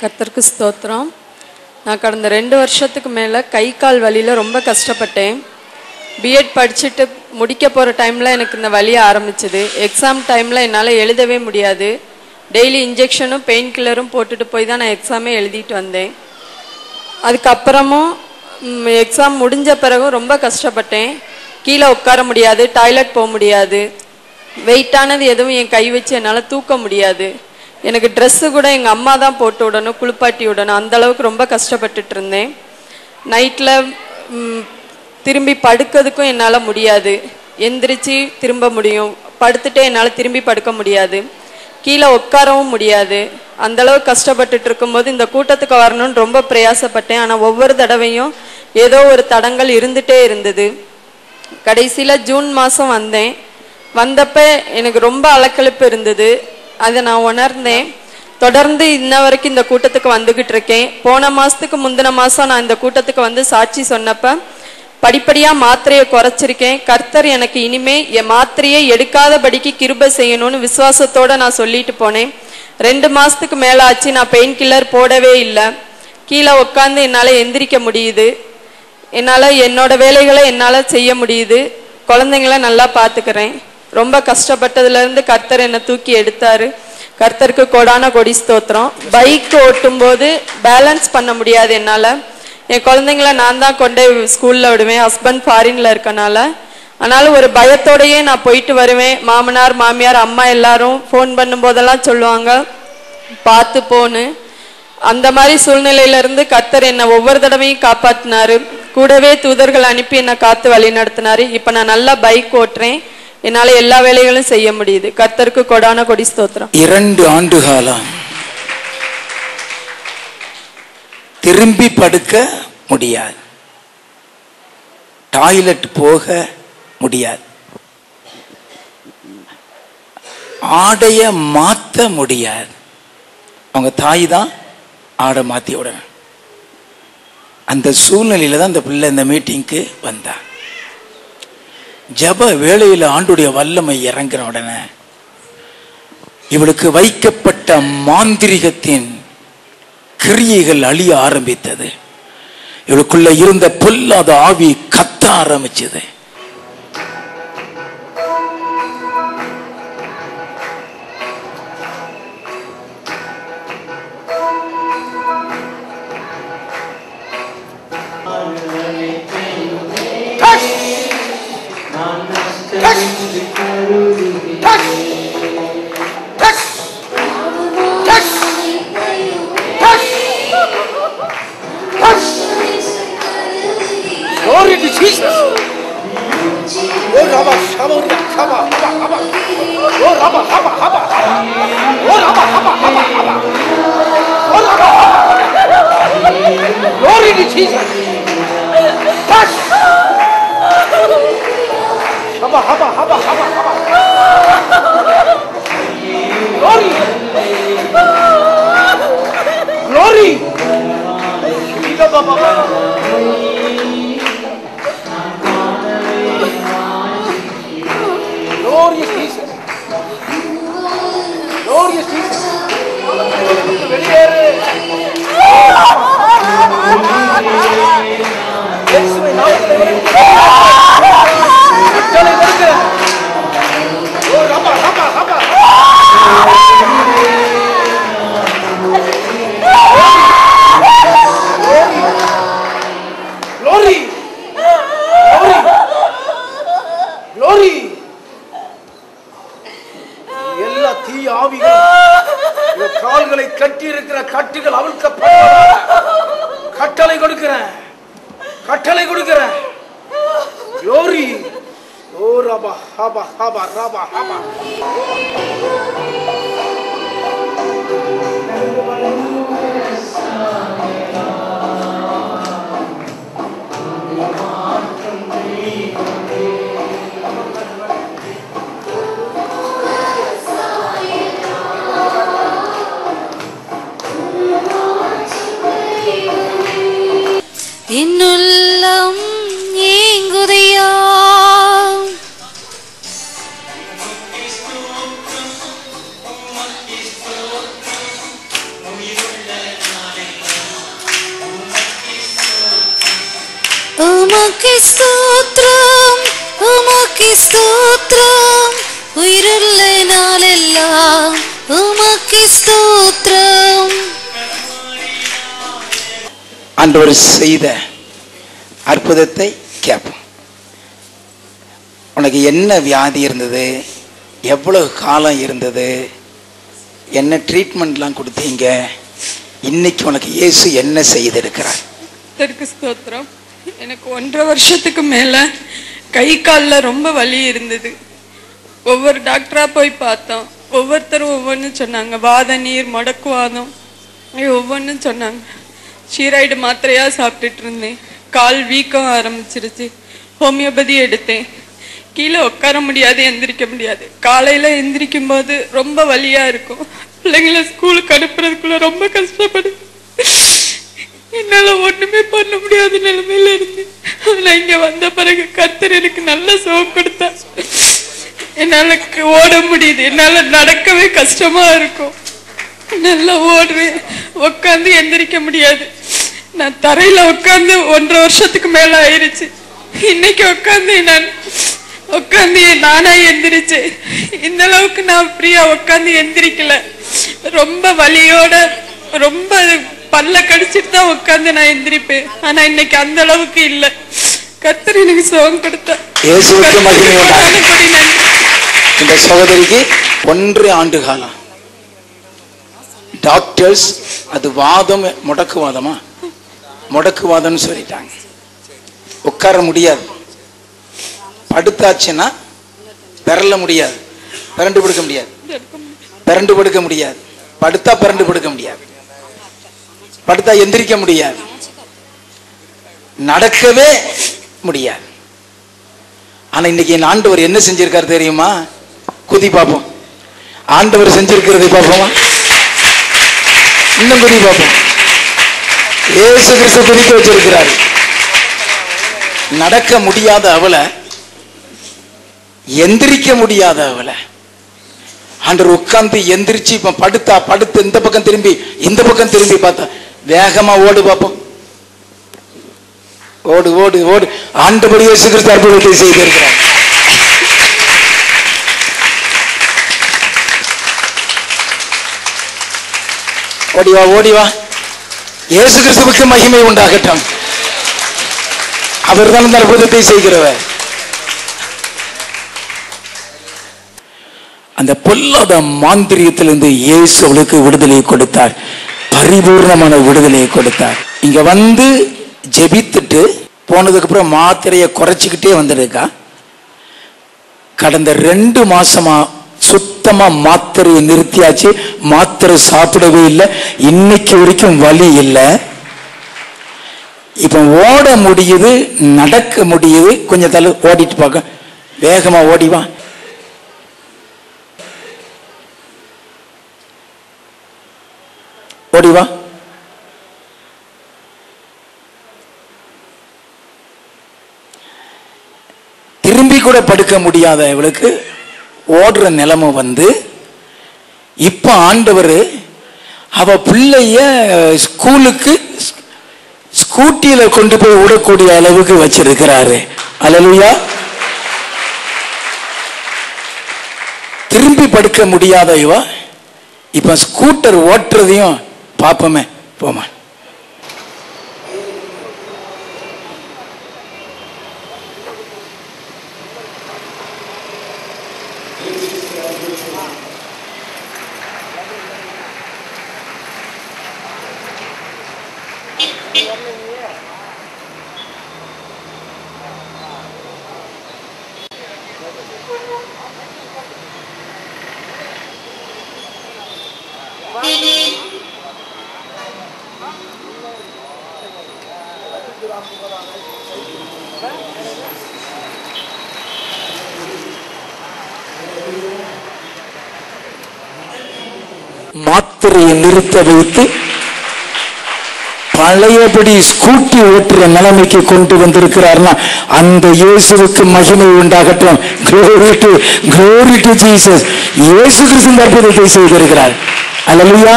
கர்த்தருக்கு ஸ்தோத்திரம். நான் கடந்த 2 வருஷத்துக்கு மேலே கை கால் வலியில் ரொம்ப கஷ்டப்பட்டேன். பிஎட் படிச்சுட்டு முடிக்க போகிற டைமில் எனக்கு இந்த வலி ஆரம்பிச்சுது. எக்ஸாம் டைமில் என்னால் எழுதவே முடியாது. டெய்லி இன்ஜெக்ஷனும் பெயின் கில்லரும் போட்டுட்டு போய் தான் நான் எக்ஸாமே எழுதிட்டு வந்தேன். அதுக்கப்புறமும் எக்ஸாம் முடிஞ்ச பிறகும் ரொம்ப கஷ்டப்பட்டேன். கீழே உட்கார முடியாது, டாய்லெட் போக முடியாது, வெயிட்டானது எதுவும் என் கை வச்சு என்னால் தூக்க முடியாது. எனக்கு ட்ரெஸ்ஸு கூட எங்கள் அம்மா தான் போட்டு விடணும், குளிப்பாட்டி விடணும். அந்தளவுக்கு ரொம்ப கஷ்டப்பட்டுட்டு இருந்தேன். நைட்டில் திரும்பி படுக்கிறதுக்கும் என்னால் முடியாது. எந்திரிச்சு திரும்ப முடியும், படுத்துட்டே என்னால் திரும்பி படுக்க முடியாது, கீழே உட்காரவும் முடியாது. அந்தளவுக்கு கஷ்டப்பட்டுட்டு இருக்கும்போது இந்த கூட்டத்துக்கு வரணும்னு ரொம்ப பிரயாசப்பட்டேன். ஆனால் ஒவ்வொரு தடவையும் ஏதோ ஒரு தடங்கள் இருந்துகிட்டே இருந்தது. கடைசியில் ஜூன் மாதம் வந்தேன். வந்தப்போ எனக்கு ரொம்ப அலக்கழிப்பு இருந்தது. அதை நான் உணர்ந்தேன். தொடர்ந்து இன்ன வரைக்கும் இந்த கூட்டத்துக்கு வந்துக்கிட்டு இருக்கேன். போன மாதத்துக்கு முந்தின மாதம் நான் இந்த கூட்டத்துக்கு வந்து சாட்சி சொன்னப்போ படிப்படியாக மாத்திரையை குறைச்சிருக்கேன். கர்த்தர் எனக்கு இனிமே என் மாத்திரையை எடுக்காதபடிக்கு கிருபை செய்யணும்னு விசுவாசத்தோடு நான் சொல்லிட்டு போனேன். 2 மாதத்துக்கு மேலே ஆச்சு. நான் பெயின் கில்லர் போடவே இல்லை. கீழே உட்காந்து என்னால் எந்திரிக்க முடியுது. என்னால் என்னோட வேலைகளை என்னால் செய்ய முடியுது. குழந்தைங்கள நல்லா பார்த்துக்கிறேன். ரொம்ப கஷ்டப்பட்டதுலேருந்து கர்த்தர் என்னை தூக்கி எடுத்தார். கர்த்தருக்கு கோடான கொடி ஸ்தோத்திரம். பைக் ஓட்டும்போது பேலன்ஸ் பண்ண முடியாது என்னால். என் குழந்தைங்கள நான் தான் கொண்டே ஸ்கூலில் விடுவேன். ஹஸ்பண்ட் ஃபாரினில் இருக்கனால. ஆனாலும் ஒரு பயத்தோடையே நான் போயிட்டு வருவேன். மாமனார் மாமியார் அம்மா எல்லாரும் ஃபோன் பண்ணும்போதெல்லாம் சொல்லுவாங்க பார்த்து போன்னு. அந்த மாதிரி சூழ்நிலையிலேருந்து கர்த்தர் என்னை ஒவ்வொரு தடவையும் காப்பாற்றினார். கூடவே தூதர்கள் அனுப்பி என்னை காத்து வழி நடத்தினார். இப்போ நான் நல்லா பைக் ஓட்டுறேன். என்னால எல்லா வேலைகளும் செய்ய முடியுது. கர்த்தருக்கு கொடான கொடி ஸ்தோத்திரம். 2 ஆண்டு காலம் திரும்பி படுக்க முடியாது, டாய்லெட் போக முடியாது, ஆடைய மாத்த முடியாது. அவங்க தாய் தான் ஆடை மாத்தி விட. அந்த சூழ்நிலையில தான் இந்த பிள்ளை இந்த மீட்டிங்க்கு வந்தா. ஜப வேளையில் ஆண்டுடைய வல்லமை இறங்கின உடனே இவளுக்கு வைக்கப்பட்ட மாந்திரிகத்தின் கிரியைகள் அழிய ஆரம்பித்தது. இவளுக்குள்ள இருந்த பொல்லாத ஆவி கத்த ஆரம்பிச்சது. Glory to Jesus. Oh Rabba Shama Haba Haba. Oh Rabba Haba Haba. Oh Rabba Haba Haba Haba. Oh Rabba Haba. Glory to Jesus. Touch. Haba Haba Haba Haba Haba. Glory. Glory. Ida Baba. Glorious Jesus. Glorious Jesus. வெளியேறு. இயேசுவை நாமத்திலே கட்டளை கொடுக்கிறேன். ஓ ரபா ரபா ரபா. Glory. Glory. Glory. எல்லா தீய ஆவிகள் கால்களை கட்டி இருக்கிற கட்டுகள் அவிழ்க்கப்பட கட்டளை கொடுக்கிறேன். கட்டளை கொடுக்கிறேன். Glory. ஓ ரபா ஹபா ஹபா ரபா ஹபா. என்னுள்ளம் ஏங்குதையா உமக்கு ஸ்தோத்திரம், உமக்கு ஸ்தோத்திரம், உயிருள்ள நாளெல்லாம் உமக்கு ஸ்தோத்திரம். ஆண்டவர் செய்த அற்புதத்தை கேட்போம். உனக்கு என்ன வியாதி இருந்தது, எவ்வளவு காலம் இருந்தது, என்ன ட்ரீட்மெண்ட்லாம் கொடுத்தீங்க, இன்னைக்கு உனக்கு இயேசு என்ன செய்திருக்கிறார்? ஸ்தோத்திரம். எனக்கு 1.5 வருஷத்துக்கு மேலே கை காலில் ரொம்ப வலி இருந்தது. ஒவ்வொரு டாக்டராக போய் பார்த்தோம். ஒவ்வொருத்தரும் ஒவ்வொன்றும் சொன்னாங்க. வாத நீர், முடக்குவாதம், ஒவ்வொன்றும் சொன்னாங்க. ஸ்டீராய்டு மாத்திரையாக சாப்பிட்டுட்டு இருந்தேன். கால் வீக்கம் ஆரம்பிச்சிருச்சு. ஹோமியோபதி எடுத்தேன். கீழே உட்கார முடியாது, எந்திரிக்க முடியாது. காலையில் எந்திரிக்கும் போது ரொம்ப வலியாக இருக்கும். பிள்ளைங்களை ஸ்கூலுக்கு அனுப்புறதுக்குள்ள ரொம்ப கஷ்டப்படுது. என்னால் ஒன்றுமே பண்ண முடியாத நிலைமையில இருந்து. ஆனால் இங்கே வந்த பிறகு கர்த்தர் எனக்கு நல்ல சுகம் கொடுத்தா. என்னால் ஓட முடியுது. என்னால் நடக்கவே கஷ்டமாக இருக்கும். நல்லா ஓடுவேன். உட்காந்து எந்திரிக்க முடியாது. நான் தரையில் உட்காந்து 1.5 வருஷத்துக்கு மேலே ஆயிடுச்சு. இன்னைக்கு உட்காந்து நானா எந்திரிச்சேன். இந்த அளவுக்கு நான் ஃப்ரீயா உட்காந்து எந்திரிக்கல. ரொம்ப வலியோட, ரொம்ப பல்ல கடிச்சிட்டு தான் உட்காந்து நான் எந்திரிப்பேன். ஆனா இன்னைக்கு அந்த அளவுக்கு இல்லை. கர்த்தர் எனக்கு சுகம் கொடுத்தா. இந்த சகோதரிக்கு 1 ஆண்டு காலம் டாக்டர்ஸ் அது வாதம், முடக்குவாதம்னு சொல்லிட்டாங்க. உட்கார முடியாது. படுத்தாச்சுன்னா பெறல முடியாது, பிறண்டு படுக்க முடியாது, பிறண்டு படுக்க முடியாது. படுத்தா பிறண்டு படுக்க முடியாது, படுத்தா எந்திரிக்க முடியாது, நடக்கவே முடியாது. ஆனா இன்னைக்கு என் ஆண்டவர் என்ன செஞ்சிருக்காரு தெரியுமா? குதி பார்ப்போம். ஆண்டவர் செஞ்சிருக்கிறது பார்ப்போமா? இன்னும் குதி பார்ப்போம். இயேசு கிறிஸ்து குதிக்க வச்சிருக்கிறார். நடக்க முடியாத அவளை, எந்திரிக்க முடியாத அவளை ஆண்டவர் உட்கார்ந்து எந்திரிச்சு இப்ப படுத்து இந்த பக்கம் திரும்பி இந்த பக்கம் திரும்பி பார்த்தா வேகமா ஓடு பார்ப்போம். ஓடு ஓடு ஓடு. ஆண்டவர் இயேசு கிறிஸ்து அற்புதத்தை செய்திருக்கிறார். ஓடிவா ஓடிவா. இயேசு கிறிஸ்துவுக்கு மகிமை உண்டாகட்டும். அவர் தான் அற்புதத்தை செய்கிறவர். அந்த பொல்லாத மாந்திரியத்திலிருந்து இயேசு அவளுக்கு விடுதலை கொடுத்தார். பரிபூர்ணமான விடுதலையை கொடுத்தார். இங்க வந்து ஜெபித்துட்டு போனதுக்கு அப்புறம் மாத்திரையை குறைச்சிக்கிட்டே வந்திருக்கா. கடந்த 2 மாசமா சுத்தமா மாத்திரையை நிறுத்தியாச்சு. மாத்திரை சாப்பிடவே இல்லை. இன்னைக்கு வரைக்கும் வலி இல்லை. இப்ப ஓட முடியுது, நடக்க முடியுது. கொஞ்சம் தலை ஓடிட்டு பார்க்க. வேகமா ஓடிவா. ஓடிவா. திரும்பி கூட படுக்க முடியாத இவளுக்கு ஓடுற நிலைமை வந்து இப்ப ஆண்டவர் அவ பிள்ளைய ஸ்கூலுக்கு ஸ்கூட்டியில கொண்டு போய் விடக்கூடிய அளவுக்கு வச்சிருக்கிறாரு. அல்லேலூயா. திரும்பி படுக்க முடியாத இவ இப்ப ஸ்கூட்டர் ஓட்டுறதையும் பாப்போமே. போமா. மாத்திரையை நிறுத்த வைத்து பழையபடி ஸ்கூட்டி ஓட்டுற நிலைமைக்கு கொண்டு வந்திருக்கிறார்னா அந்த இயேசுவுக்கு மகிமை உண்டாகட்டும். Glory to Jesus. இயேசு கிறிஸ்து அற்புதத்தை செய்திருக்கிறார். அல்லேலூயா.